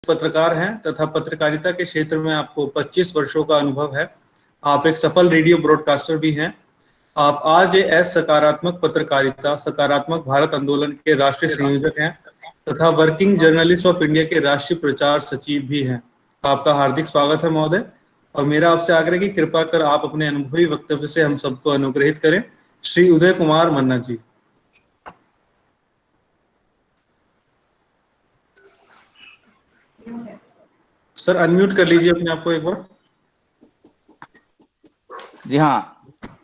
पत्रकार हैं तथा पत्रकारिता के क्षेत्र में आपको 25 वर्षों का अनुभव है। आप एक सफल रेडियो ब्रॉडकास्टर भी हैं। आप आरजेएस सकारात्मक पत्रकारिता सकारात्मक भारत आंदोलन के राष्ट्रीय संयोजक हैं तथा वर्किंग जर्नलिस्ट ऑफ इंडिया के राष्ट्रीय प्रचार सचिव भी हैं। आपका हार्दिक स्वागत है महोदय, और मेरा आपसे आग्रह कि कृपा कर आप अपने अनुभवी वक्तव्य से हम सबको अनुग्रहित करें। श्री उदय कुमार मन्ना जी। सर अनम्यूट कर लीजिए अपने आप को एक बार। जी हाँ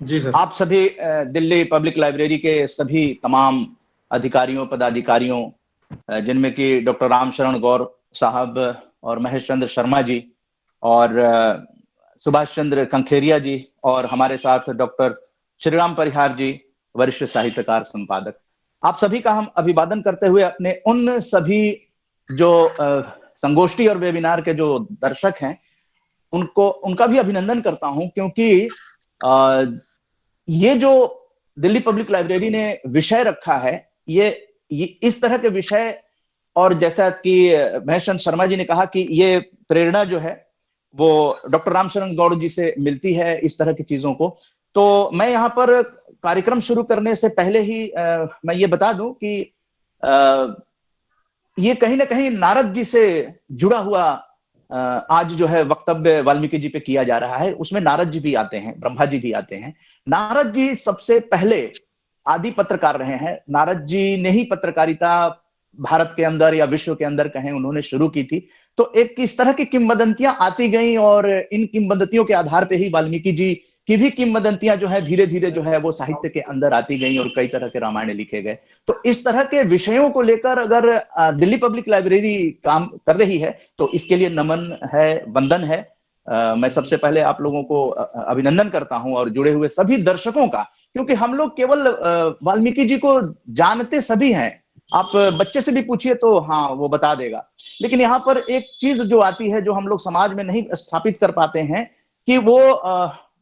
जी सर। आप सभी दिल्ली पब्लिक लाइब्रेरी के सभी तमाम अधिकारियों पदाधिकारियों जिनमें कि डॉक्टर रामशरण गौर साहब और महेश चंद्र शर्मा जी और सुभाष चंद्र कंखेरिया जी और हमारे साथ डॉक्टर श्रीराम परिहार जी वरिष्ठ साहित्यकार संपादक, आप सभी का हम अभिवादन करते हुए अपने उन सभी जो संगोष्ठी और वेबिनार के जो दर्शक हैं उनका भी अभिनंदन करता हूं, क्योंकि ये जो दिल्ली पब्लिक लाइब्रेरी ने विषय रखा है ये इस तरह के विषय, और जैसा कि महेश चंद्र शर्मा जी ने कहा कि ये प्रेरणा जो है वो डॉक्टर रामशरण गौड़ जी से मिलती है इस तरह की चीजों को। तो मैं यहाँ पर कार्यक्रम शुरू करने से पहले ही मैं ये बता दूं कि ये कहीं ना कहीं नारद जी से जुड़ा हुआ आज जो है वक्तव्य वाल्मीकि जी पे किया जा रहा है। उसमें नारद जी भी आते हैं, ब्रह्मा जी भी आते हैं। नारद जी सबसे पहले आदि पत्रकार रहे हैं। नारद जी ने ही पत्रकारिता भारत के अंदर या विश्व के अंदर कहें उन्होंने शुरू की थी। तो एक इस तरह की किंवदंतियां आती गई और इन किंवदंतियों के आधार पे ही वाल्मीकि जी की भी किंवदंतियां जो है धीरे धीरे जो है वो साहित्य के अंदर आती गई और कई तरह के रामायण लिखे गए। तो इस तरह के विषयों को लेकर अगर दिल्ली पब्लिक लाइब्रेरी काम कर रही है तो इसके लिए नमन है, वंदन है। मैं सबसे पहले आप लोगों को अभिनंदन करता हूं और जुड़े हुए सभी दर्शकों का, क्योंकि हम लोग केवल वाल्मीकि जी को जानते सभी हैं। आप बच्चे से भी पूछिए तो हाँ वो बता देगा, लेकिन यहाँ पर एक चीज जो आती है जो हम लोग समाज में नहीं स्थापित कर पाते हैं कि वो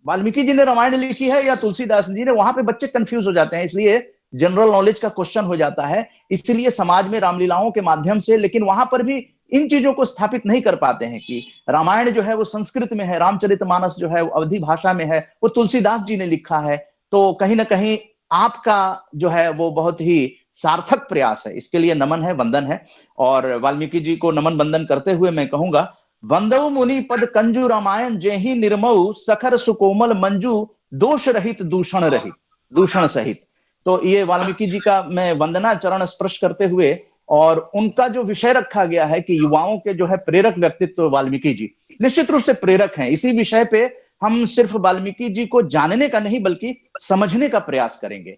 वाल्मीकि जी ने रामायण लिखी है या तुलसीदास जी ने, वहां पे बच्चे कंफ्यूज हो जाते हैं। इसलिए जनरल नॉलेज का क्वेश्चन हो जाता है, इसलिए समाज में रामलीलाओं के माध्यम से, लेकिन वहां पर भी इन चीजों को स्थापित नहीं कर पाते हैं कि रामायण जो है वो संस्कृत में है, रामचरितमानस जो है वो अवधी भाषा में है, वो तुलसीदास जी ने लिखा है। तो कहीं ना कहीं आपका जो है वो बहुत ही सार्थक प्रयास है, इसके लिए नमन है, वंदन है। और वाल्मीकि जी को नमन वंदन करते हुए मैं कहूंगा, वंदऊ मुनि पद कंजू रामायण जेहि निर्मऊ सखर सुकोमल मंजू दोष रहित दूषण रहित दूषण सहित। तो ये वाल्मीकि जी का मैं वंदना चरण स्पर्श करते हुए, और उनका जो विषय रखा गया है कि युवाओं के जो है प्रेरक व्यक्तित्व वाल्मीकि जी निश्चित रूप से प्रेरक हैं। इसी विषय पे हम सिर्फ वाल्मीकि जी को जानने का नहीं बल्कि समझने का प्रयास करेंगे।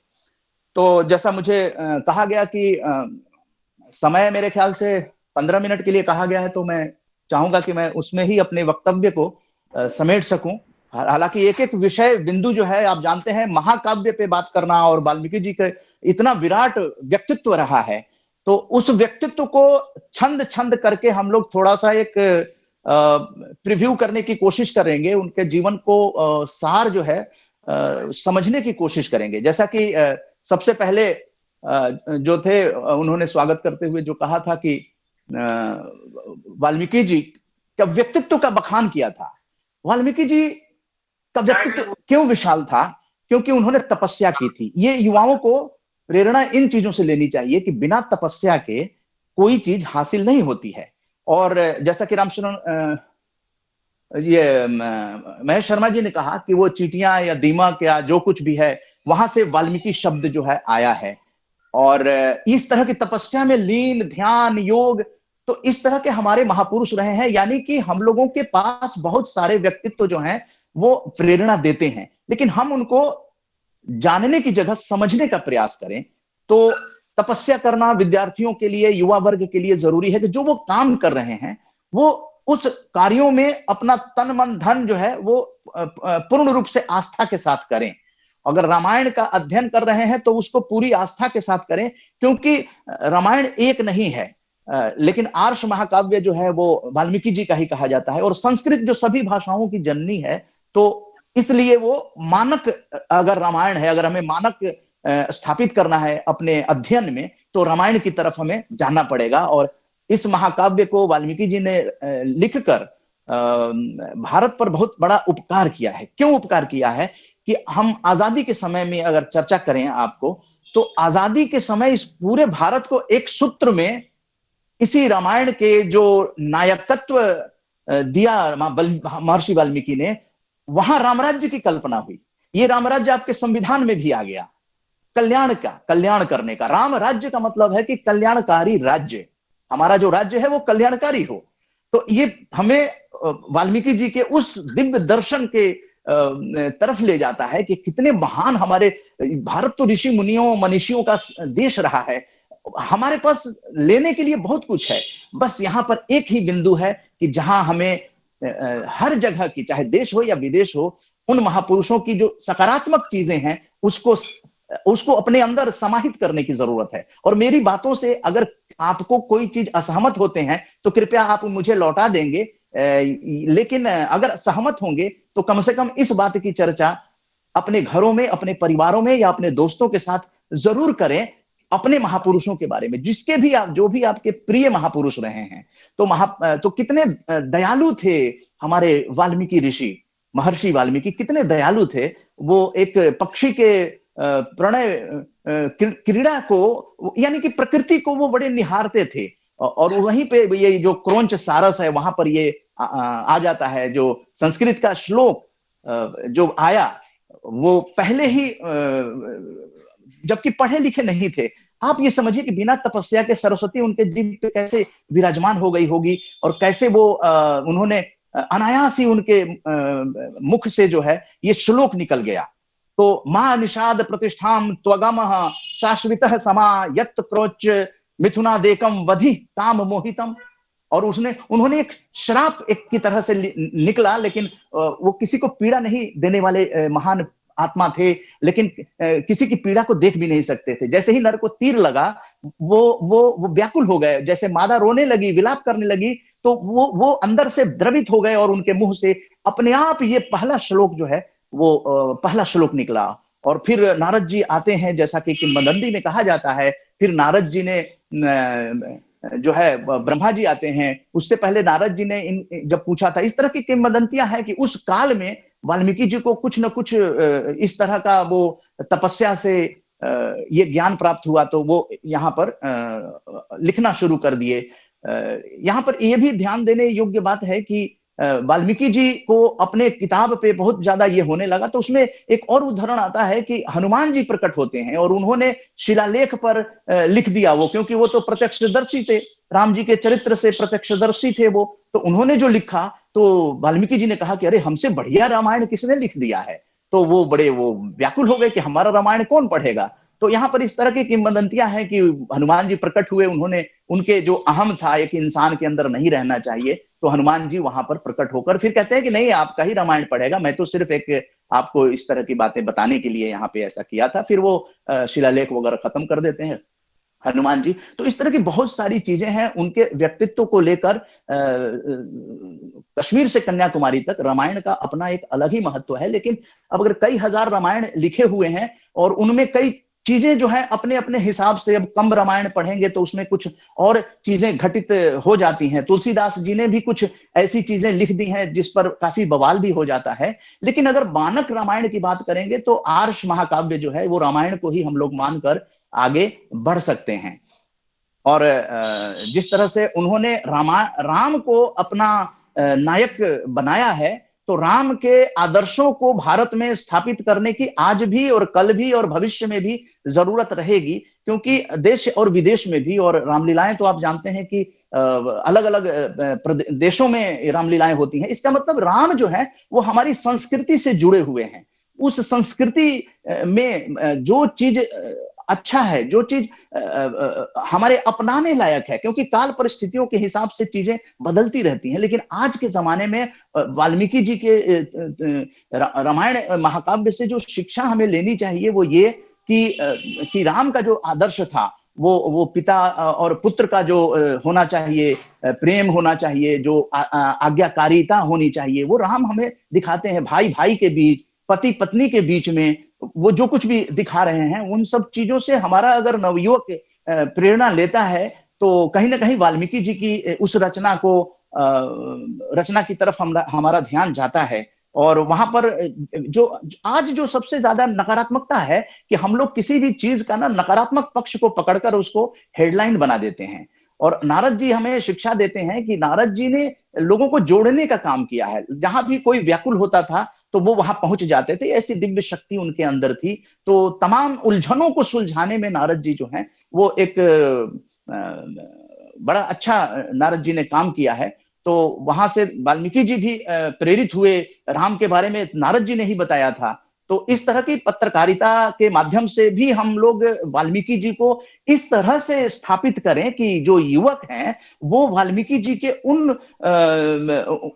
तो जैसा मुझे कहा गया कि समय मेरे ख्याल से 15 मिनट के लिए कहा गया है, तो मैं चाहूंगा कि मैं उसमें ही अपने वक्तव्य को समेट सकूं। हालांकि एक एक विषय बिंदु जो है आप जानते हैं, महाकाव्य पे बात करना और वाल्मीकि जी का इतना विराट व्यक्तित्व रहा है, तो उस व्यक्तित्व को छंद छंद करके हम लोग थोड़ा सा एक प्रीव्यू करने की कोशिश करेंगे, उनके जीवन को सार जो है समझने की कोशिश करेंगे। जैसा कि सबसे पहले जो थे उन्होंने स्वागत करते हुए जो कहा था कि वाल्मीकि जी का व्यक्तित्व का बखान किया था। वाल्मीकि जी का व्यक्तित्व क्यों विशाल था? क्योंकि उन्होंने तपस्या की थी। ये युवाओं को प्रेरणा इन चीजों से लेनी चाहिए कि बिना तपस्या के कोई चीज हासिल नहीं होती है। और जैसा कि रामशरण ये महेश शर्मा जी ने कहा कि वो चींटियां या दीमक या जो कुछ भी है वहां से वाल्मीकि शब्द जो है आया है। और इस तरह की तपस्या में लीन, ध्यान, योग, तो इस तरह के हमारे महापुरुष रहे हैं। यानी कि हम लोगों के पास बहुत सारे व्यक्तित्व जो हैं वो प्रेरणा देते हैं, लेकिन हम उनको जानने की जगह समझने का प्रयास करें। तो तपस्या करना विद्यार्थियों के लिए, युवा वर्ग के लिए जरूरी है कि जो वो काम कर रहे हैं वो उस कार्यों में अपना तन मन धन जो है वो पूर्ण रूप से आस्था के साथ करें। अगर रामायण का अध्ययन कर रहे हैं तो उसको पूरी आस्था के साथ करें, क्योंकि रामायण एक नहीं है, लेकिन आर्ष महाकाव्य जो है वो वाल्मीकि जी का ही कहा जाता है। और संस्कृत जो सभी भाषाओं की जननी है, तो इसलिए वो मानक, अगर रामायण है, अगर हमें मानक स्थापित करना है अपने अध्ययन में, तो रामायण की तरफ हमें जाना पड़ेगा। और इस महाकाव्य को वाल्मीकि जी ने लिखकर भारत पर बहुत बड़ा उपकार किया है। क्यों उपकार किया है कि हम आजादी के समय में अगर चर्चा करें आपको, तो आजादी के समय इस पूरे भारत को एक सूत्र में इसी रामायण के जो नायकत्व दिया महर्षि वाल्मीकि ने, वहां रामराज्य की कल्पना हुई। ये रामराज्य आपके संविधान में भी आ गया, कल्याण करने का। राम राज्य का मतलब है कि कल्याणकारी राज्य, हमारा जो राज्य है वो कल्याणकारी हो। तो ये हमें वाल्मीकि जी के उस दिव्य दर्शन के तरफ ले जाता है कि कितने महान हमारे भारत तो ऋषि मुनियों मनीषियों का देश रहा है। हमारे पास लेने के लिए बहुत कुछ है, बस यहां पर एक ही बिंदु है कि जहां हमें हर जगह की, चाहे देश हो या विदेश हो, उन महापुरुषों की जो सकारात्मक चीजें हैं उसको अपने अंदर समाहित करने की जरूरत है। और मेरी बातों से अगर आपको कोई चीज असहमत होते हैं तो कृपया आप मुझे लौटा देंगे, लेकिन अगर सहमत होंगे तो कम से कम इस बात की चर्चा अपने घरों में, अपने परिवारों में या अपने दोस्तों के साथ जरूर करें, अपने महापुरुषों के बारे में, जिसके भी आप, जो भी आपके प्रिय महापुरुष रहे हैं। तो कितने दयालु थे हमारे वाल्मीकि ऋषि, महर्षि वाल्मीकि कितने दयालु थे। वो एक पक्षी के प्रणय क्रीड़ा को, यानी कि प्रकृति को वो बड़े निहारते थे। और वहीं पे ये जो क्रोंच सारस है, वहां पर ये आ जाता है। जो संस्कृत का श्लोक जो आया वो पहले ही, जबकि पढ़े लिखे नहीं थे। आप ये समझिए कि बिना तपस्या के सरस्वती उनके जीव पे कैसे विराजमान हो गई होगी, और कैसे वो उन्होंने अनायास ही उनके मुख से जो है ये श्लोक निकल गया। तो मां निषाद प्रतिष्ठाम त्वगमः शाश्वितः समा यत् क्रोच मिथुनादेकम वधि काम मोहितम। और उन्होंने एक श्राप एक की तरह से निकला, लेकिन वो किसी को पीड़ा नहीं देने वाले महान आत्मा थे, लेकिन किसी की पीड़ा को देख भी नहीं सकते थे। जैसे ही नर को तीर लगा, वो व्याकुल हो गए, जैसे मादा रोने लगी, विलाप करने लगी, तो वो अंदर से द्रवित हो गए और उनके मुंह से अपने आप ये पहला श्लोक जो है वो पहला श्लोक निकला। और फिर नारद जी आते हैं, जैसा कि किंवदंती में कहा जाता है। फिर नारद जी ने जो है, ब्रह्मा जी आते हैं, उससे पहले नारद जी ने जब पूछा था, इस तरह की किंवदंतियां हैं कि उस काल में वाल्मीकि जी को कुछ न कुछ इस तरह का वो तपस्या से ये ज्ञान प्राप्त हुआ, तो वो यहाँ पर लिखना शुरू कर दिए। यहाँ पर ये भी ध्यान देने योग्य बात है कि वाल्मीकि जी को अपने किताब पे बहुत ज्यादा ये होने लगा, तो उसमें एक और उदाहरण आता है कि हनुमान जी प्रकट होते हैं और उन्होंने शिलालेख पर लिख दिया वो, क्योंकि वो तो प्रत्यक्षदर्शी थे, राम जी के चरित्र से प्रत्यक्षदर्शी थे वो। तो उन्होंने जो लिखा, तो वाल्मीकि जी ने कहा कि अरे हमसे बढ़िया रामायण किसने लिख दिया है। तो वो बड़े व्याकुल हो गए कि हमारा रामायण कौन पढ़ेगा। तो यहाँ पर इस तरह की किंवदंतियां हैं कि हनुमान जी प्रकट हुए, उन्होंने उनके जो अहम था एक इंसान के अंदर नहीं रहना चाहिए, तो हनुमान जी वहां पर प्रकट होकर फिर कहते हैं कि नहीं, आपका ही रामायण पढ़ेगा, मैं तो सिर्फ एक आपको इस तरह की बातें बताने के लिए यहाँ पे ऐसा किया था। फिर वो शिलालेख वगैरह खत्म कर देते हैं हनुमान जी। तो इस तरह की बहुत सारी चीजें हैं उनके व्यक्तित्व को लेकर। कश्मीर से कन्याकुमारी तक रामायण का अपना एक अलग ही महत्व है। लेकिन अब अगर कई हजार रामायण लिखे हुए हैं और उनमें कई चीजें जो है अपने अपने हिसाब से, अब कम रामायण पढ़ेंगे तो उसमें कुछ और चीजें घटित हो जाती हैं। तुलसीदास जी ने भी कुछ ऐसी चीजें लिख दी हैं जिस पर काफी बवाल भी हो जाता है। लेकिन अगर मानक रामायण की बात करेंगे तो आर्ष महाकाव्य जो है वो रामायण को ही हम लोग मानकर आगे बढ़ सकते हैं। और जिस तरह से उन्होंने राम को अपना नायक बनाया है, तो राम के आदर्शों को भारत में स्थापित करने की आज भी और कल भी और भविष्य में भी जरूरत रहेगी, क्योंकि देश और विदेश में भी, और रामलीलाएं तो आप जानते हैं कि अलग अलग देशों में रामलीलाएं होती हैं। इसका मतलब राम जो है वो हमारी संस्कृति से जुड़े हुए हैं। उस संस्कृति में जो चीज अच्छा है, जो चीज हमारे अपनाने लायक है, क्योंकि काल परिस्थितियों के हिसाब से चीजें बदलती रहती हैं। लेकिन आज के जमाने में वाल्मीकि जी के रामायण महाकाव्य से जो शिक्षा हमें लेनी चाहिए वो ये कि राम का जो आदर्श था वो पिता और पुत्र का जो होना चाहिए, प्रेम होना चाहिए, जो आज्ञाकारिता होनी चाहिए, वो राम हमें दिखाते हैं। भाई भाई के बीच, पति पत्नी के बीच में वो जो कुछ भी दिखा रहे हैं, उन सब चीजों से हमारा अगर नवयुवक प्रेरणा लेता है तो कहीं ना कहीं वाल्मीकि जी की उस रचना की तरफ हमारा ध्यान जाता है। और वहां पर जो आज जो सबसे ज्यादा नकारात्मकता है कि हम लोग किसी भी चीज का ना नकारात्मक पक्ष को पकड़कर उसको हेडलाइन बना देते हैं। और नारद जी हमें शिक्षा देते हैं कि नारद जी ने लोगों को जोड़ने का काम किया है। जहां भी कोई व्याकुल होता था तो वो वहां पहुंच जाते थे, ऐसी दिव्य शक्ति उनके अंदर थी। तो तमाम उलझनों को सुलझाने में नारद जी जो हैं वो एक बड़ा अच्छा नारद जी ने काम किया है। तो वहां से वाल्मीकि जी भी प्रेरित हुए, राम के बारे में नारद जी ने ही बताया था। तो इस तरह की पत्रकारिता के माध्यम से भी हम लोग वाल्मीकि जी को इस तरह से स्थापित करें कि जो युवक हैं वो वाल्मीकि जी के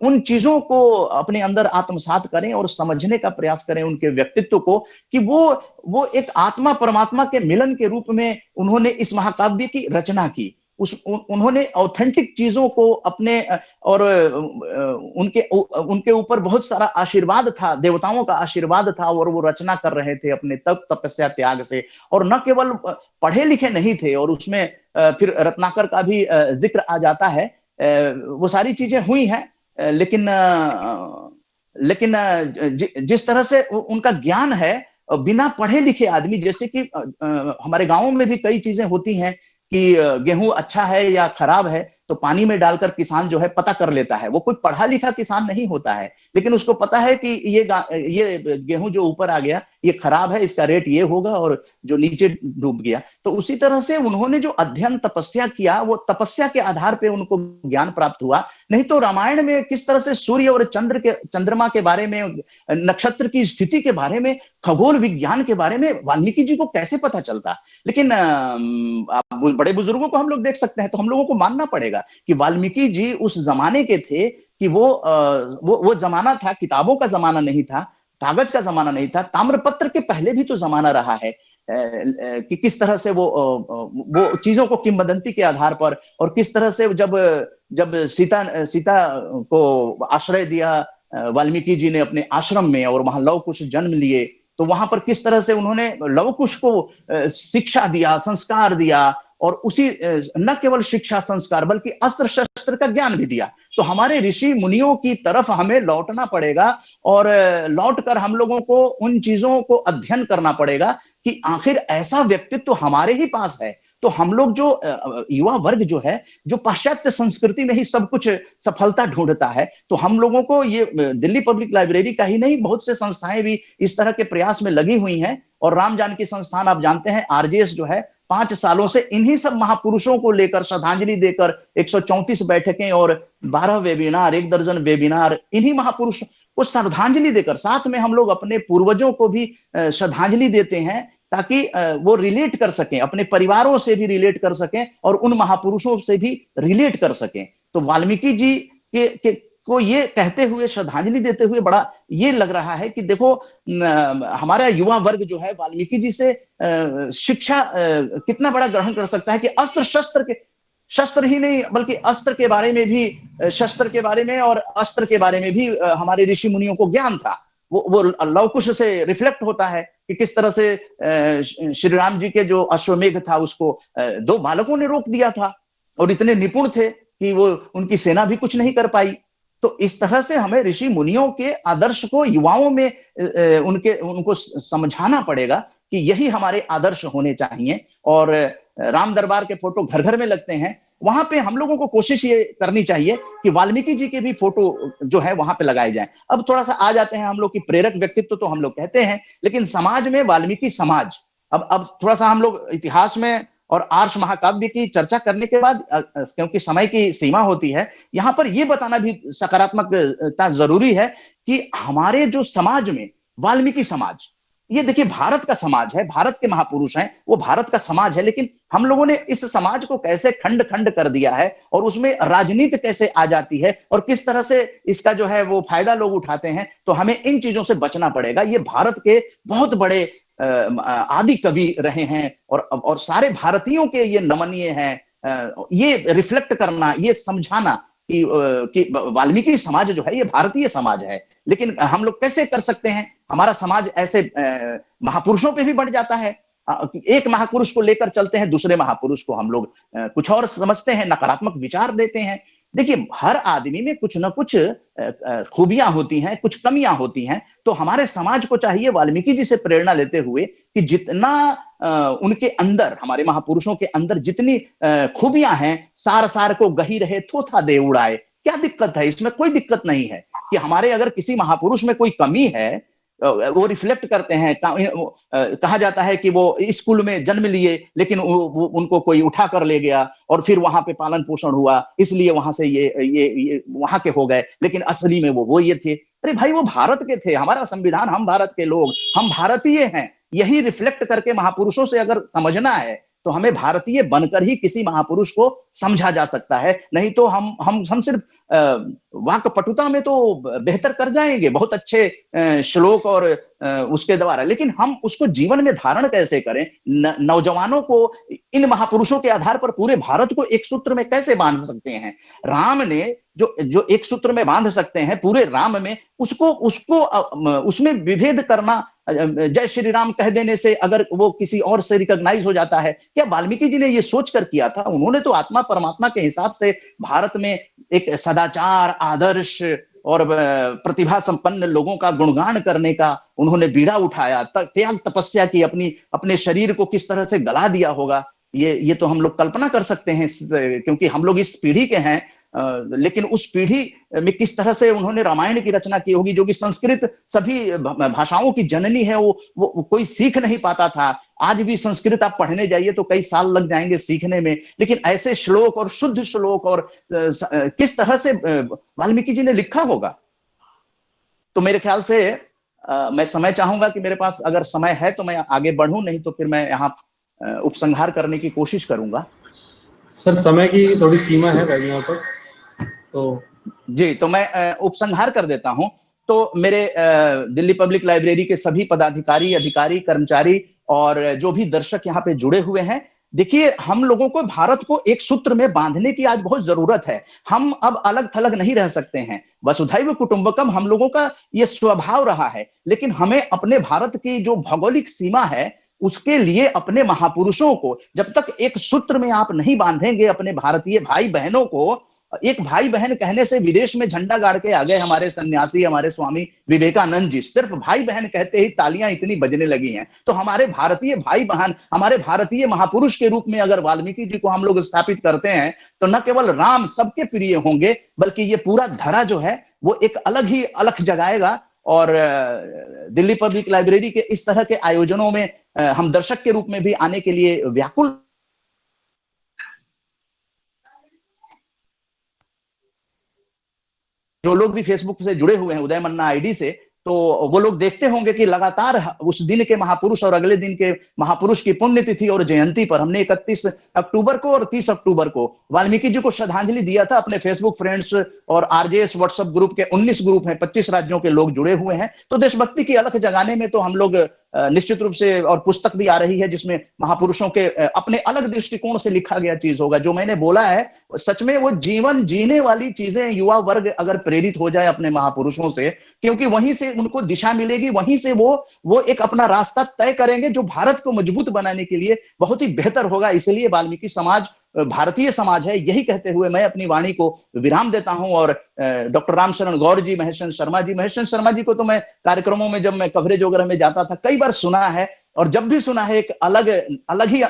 उन चीजों को अपने अंदर आत्मसात करें और समझने का प्रयास करें उनके व्यक्तित्व को, कि वो एक आत्मा परमात्मा के मिलन के रूप में उन्होंने इस महाकाव्य की रचना की। उन्होंने ऑथेंटिक चीजों को अपने और उनके ऊपर बहुत सारा आशीर्वाद था, देवताओं का आशीर्वाद था, और वो रचना कर रहे थे अपने तप तपस्या त्याग से। और न केवल पढ़े लिखे नहीं थे, और उसमें फिर रत्नाकर का भी जिक्र आ जाता है। वो सारी चीजें हुई हैं, लेकिन जिस तरह से उनका ज्ञान है, बिना पढ़े लिखे आदमी, जैसे कि हमारे गांवों में भी कई चीजें होती हैं कि गेहूं अच्छा है या खराब है तो पानी में डालकर किसान जो है पता कर लेता है। वो कोई पढ़ा लिखा किसान नहीं होता है, लेकिन उसको पता है कि ये गेहूं जो ऊपर आ गया ये खराब है, इसका रेट ये होगा, और जो नीचे डूब गया। तो उसी तरह से उन्होंने जो अध्ययन तपस्या किया, वो तपस्या के आधार पर उनको ज्ञान प्राप्त हुआ। नहीं तो रामायण में किस तरह से सूर्य और चंद्रमा के बारे में, नक्षत्र की स्थिति के बारे में, खगोल विज्ञान के बारे में वाल्मीकि जी को कैसे पता चलता। लेकिन बड़े बुजुर्गों को हम लोग देख सकते हैं, तो हम लोगों को मानना पड़ेगा कि वाल्मीकि जी उस जमाने के थे कि वो जमाना था, किताबों का जमाना नहीं था, कागज का जमाना नहीं था, ताम्रपत्र के पहले भी तो जमाना रहा है। कि किस तरह से वो चीजों को किंवदंती के आधार पर, और किस तरह से जब सीता को आश्रय दिया वाल्मीकि जी ने अपने आश्रम में, और वहां लव कुश जन्म लिए, तो वहां पर किस तरह से उन्होंने लव कुश को शिक्षा दिया, संस्कार दिया, और उसी न केवल शिक्षा संस्कार बल्कि अस्त्र शस्त्र का ज्ञान भी दिया। तो हमारे ऋषि मुनियों की तरफ हमें लौटना पड़ेगा, और लौट कर हम लोगों को उन चीजों को अध्ययन करना पड़ेगा कि आखिर ऐसा व्यक्तित्व हमारे ही पास है। तो हम लोग जो युवा वर्ग जो है, जो पाश्चात्य संस्कृति में ही सब कुछ सफलता ढूंढता है, तो हम लोगों को ये दिल्ली पब्लिक लाइब्रेरी का ही नहीं, बहुत से संस्थाएं भी इस तरह के प्रयास में लगी हुई हैं। और राम जानकी संस्थान, आप जानते हैं, आरजेएस जो है 5 सालों से इन्हीं सब महापुरुषों को लेकर श्रद्धांजलि देकर 134 बैठकें और 12 वेबिनार, 1 दर्जन वेबिनार, इन्हीं महापुरुषों को श्रद्धांजलि देकर, साथ में हम लोग अपने पूर्वजों को भी श्रद्धांजलि देते हैं, ताकि वो रिलेट कर सकें, अपने परिवारों से भी रिलेट कर सकें, और उन महापुरुषों से भी रिलेट कर सकें। तो वाल्मीकि जी को ये कहते हुए, श्रद्धांजलि देते हुए बड़ा ये लग रहा है कि देखो, हमारा युवा वर्ग जो है वाल्मीकि जी से शिक्षा कितना बड़ा ग्रहण कर सकता है, कि शस्त्र ही नहीं बल्कि अस्त्र के बारे में भी, शस्त्र के बारे में और अस्त्र के बारे में भी हमारे ऋषि मुनियों को ज्ञान था। वो लव कुश से रिफ्लेक्ट होता है कि किस तरह से श्री राम जी के जो अश्वमेघ था उसको 2 बालकों ने रोक दिया था, और इतने निपुण थे कि वो उनकी सेना भी कुछ नहीं कर पाई। तो इस तरह से हमें ऋषि मुनियों के आदर्श को युवाओं में उनको समझाना पड़ेगा कि यही हमारे आदर्श होने चाहिए। और राम दरबार के फोटो घर घर में लगते हैं, वहां पे हम लोगों को कोशिश ये करनी चाहिए कि वाल्मीकि जी के भी फोटो जो है वहां पे लगाए जाएं। अब थोड़ा सा आ जाते हैं हम लोग की प्रेरक व्यक्तित्व तो हम लोग कहते हैं, लेकिन समाज में वाल्मीकि समाज, अब थोड़ा सा हम लोग इतिहास में और आर्ष महाकाव्य की चर्चा करने के बाद, क्योंकि समय की सीमा होती है, यहां पर यह बताना भी सकारात्मकता जरूरी है कि हमारे जो समाज में वाल्मीकि समाज, ये देखिए भारत का समाज है, भारत के महापुरुष हैं, वो भारत का समाज है, लेकिन हम लोगों ने इस समाज को कैसे खंड खंड कर दिया है, और उसमें राजनीति कैसे आ जाती है, और किस तरह से इसका जो है वो फायदा लोग उठाते हैं। तो हमें इन चीजों से बचना पड़ेगा। ये भारत के बहुत बड़े आदि कवि रहे हैं, और सारे भारतीयों के ये नमनीय हैं। ये रिफ्लेक्ट करना, ये समझाना कि वाल्मीकि समाज जो है ये भारतीय समाज है। लेकिन हम लोग कैसे कर सकते हैं? हमारा समाज ऐसे महापुरुषों पे भी बढ़ जाता है। एक महापुरुष को लेकर चलते हैं, दूसरे महापुरुष को हम लोग कुछ और समझते हैं, नकारात्मक विचार देते हैं। देखिए, हर आदमी में कुछ ना कुछ खूबियां होती हैं, कुछ कमियां होती हैं। तो हमारे समाज को चाहिए वाल्मीकि जी से प्रेरणा लेते हुए कि जितना उनके अंदर, हमारे महापुरुषों के अंदर जितनी खूबियां हैं, सार सार को गही रहे थोथा दे उड़ाए। क्या दिक्कत है इसमें? कोई दिक्कत नहीं है कि हमारे अगर किसी महापुरुष में कोई कमी है, वो रिफ्लेक्ट करते हैं। कहा जाता है कि वो इस कुल में जन्म लिए, लेकिन उनको कोई उठा कर ले गया और फिर वहां पे पालन पोषण हुआ, इसलिए वहां से ये वहां के हो गए, लेकिन असली में वो ये थे। अरे भाई, वो भारत के थे, हमारा संविधान, हम भारत के लोग, हम भारतीय हैं। यही रिफ्लेक्ट करके महापुरुषों से अगर समझना है तो हमें भारतीय बनकर ही किसी महापुरुष को समझा जा सकता है। नहीं तो हम सिर्फ वाक्पटुता में तो बेहतर कर जाएंगे, बहुत अच्छे श्लोक और उसके द्वारा, लेकिन हम उसको जीवन में धारण कैसे करें? नौजवानों को इन महापुरुषों के आधार पर पूरे भारत को एक सूत्र में कैसे बांध सकते हैं? राम ने जो एक सूत्र में बांध सकते हैं पूरे राम में, उसको उसमें विभेद करना, जय श्री राम कह देने से अगर वो किसी और से रिकॉग्नाइज हो जाता है, क्या वाल्मीकि जी ने ये सोचकर किया था? उन्होंने तो आत्मा परमात्मा के हिसाब से भारत में एक सदाचार, आदर्श और प्रतिभा संपन्न लोगों का गुणगान करने का उन्होंने बीड़ा उठाया, त्याग तपस्या की, अपने शरीर को किस तरह से गला दिया होगा, ये तो हम लोग कल्पना कर सकते हैं, क्योंकि हम लोग इस पीढ़ी के हैं। लेकिन उस पीढ़ी में किस तरह से उन्होंने रामायण की रचना की होगी, जो कि संस्कृत सभी भाषाओं की जननी है, वो कोई सीख नहीं पाता था। आज भी संस्कृत आप पढ़ने जाइए तो कई साल लग जाएंगे सीखने में, लेकिन ऐसे श्लोक और शुद्ध श्लोक और किस तरह से वाल्मीकि जी ने लिखा होगा। तो मेरे ख्याल से मैं समय चाहूंगा कि मेरे पास अगर समय है तो मैं आगे बढ़ूं, नहीं तो फिर मैं यहाँ उपसंहार करने की कोशिश करूंगा। सर, समय की थोड़ी सीमा है भाई यहाँ पर, तो जी, तो मैं उपसंहार कर देता हूं। तो मेरे दिल्ली पब्लिक लाइब्रेरी के सभी पदाधिकारी, अधिकारी, कर्मचारी और जो भी दर्शक यहाँ पे जुड़े हुए हैं, देखिए, हम लोगों को भारत को एक सूत्र में बांधने की आज बहुत जरूरत है। हम अब अलग थलग नहीं रह सकते हैं। वसुधैव कुटुंबकम हम लोगों का ये स्वभाव रहा है, लेकिन हमें अपने भारत की जो भौगोलिक सीमा है उसके लिए अपने महापुरुषों को जब तक एक सूत्र में आप नहीं बांधेंगे, अपने भारतीय भाई बहनों को, एक भाई बहन कहने से विदेश में झंडा गाड़ के आ गए हमारे सन्यासी, हमारे स्वामी विवेकानंद जी। सिर्फ भाई बहन कहते ही तालियां इतनी बजने लगी हैं। तो हमारे भारतीय भाई बहन, हमारे भारतीय महापुरुष के रूप में अगर वाल्मीकि जी को हम लोग स्थापित करते हैं तो न केवल राम सबके प्रिय होंगे, बल्कि ये पूरा धरा जो है वो एक अलग ही अलख जगाएगा। और दिल्ली पब्लिक लाइब्रेरी के इस तरह के आयोजनों में हम दर्शक के रूप में भी आने के लिए व्याकुल। जो लोग भी फेसबुक से जुड़े हुए हैं उदय मन्ना आईडी से, तो वो लोग देखते होंगे कि लगातार उस दिन के महापुरुष और अगले दिन के महापुरुष की पुण्यतिथि और जयंती पर हमने 31 अक्टूबर को और 30 अक्टूबर को वाल्मीकि जी को श्रद्धांजलि दिया था। अपने फेसबुक फ्रेंड्स और आरजेएस व्हाट्सएप ग्रुप के 19 ग्रुप हैं, 25 राज्यों के लोग जुड़े हुए हैं। तो देशभक्ति की अलख जगाने में तो हम लोग निश्चित रूप से, और पुस्तक भी आ रही है जिसमें महापुरुषों के अपने अलग दृष्टिकोण से लिखा गया चीज होगा। जो मैंने बोला है सच में वो जीवन जीने वाली चीजें युवा वर्ग अगर प्रेरित हो जाए अपने महापुरुषों से, क्योंकि वहीं से उनको दिशा मिलेगी, वहीं से वो एक अपना रास्ता तय करेंगे जो भारत को मजबूत बनाने के लिए बहुत ही बेहतर होगा। इसलिए वाल्मीकि समाज भारतीय समाज है, यही कहते हुए मैं अपनी वाणी को विराम देता हूं। और डॉक्टर रामशरण गौर जी, महेश चंद्र शर्मा जी को तो मैं कार्यक्रमों में, जब मैं कवरेज वगैरह में जाता था, कई बार सुना है, और जब भी सुना है एक अलग ही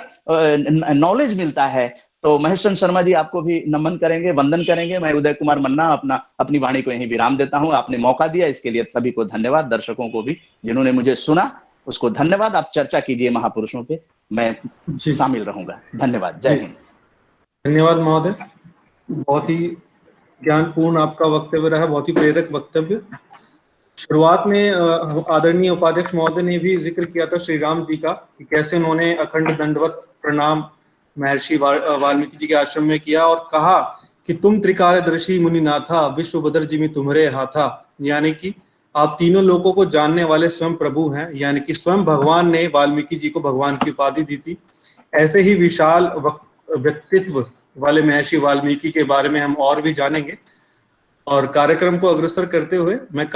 नॉलेज मिलता है। तो महेश चंद्र शर्मा जी, आपको भी नमन करेंगे, वंदन करेंगे। मैं उदय कुमार मन्ना अपनी वाणी को यहीं विराम देता हूं। आपने मौका दिया, इसके लिए सभी को धन्यवाद। दर्शकों को भी जिन्होंने मुझे सुना उसको धन्यवाद। आप चर्चा कीजिए महापुरुषों पे, मैं शामिल रहूंगा। धन्यवाद। जय हिंद। धन्यवाद महोदय, बहुत ही ज्ञानपूर्ण आपका वक्तव्य रहा, बहुत ही प्रेरक वक्तव्य। शुरुआत में आदरणीय उपाध्यक्ष महोदय ने भी जिक्र किया था श्री राम जी का, कि कैसे उन्होंने अखंड दंडवत प्रणाम महर्षि वाल्मीकि जी के आश्रम में किया और कहा कि तुम त्रिकालदर्शी मुनि नाथा, विश्व बदर जिमि तुम्हारे हाथा। यानी कि आप तीनों लोगों को जानने वाले स्वयं प्रभु हैं, यानी कि स्वयं भगवान ने वाल्मीकि जी को भगवान की उपाधि दी थी। ऐसे ही विशाल व्यक्तित्व वाले महर्षि वाल्मीकि के बारे में हम और भी जानेंगे। और कार्यक्रम को अग्रसर करते हुए मैं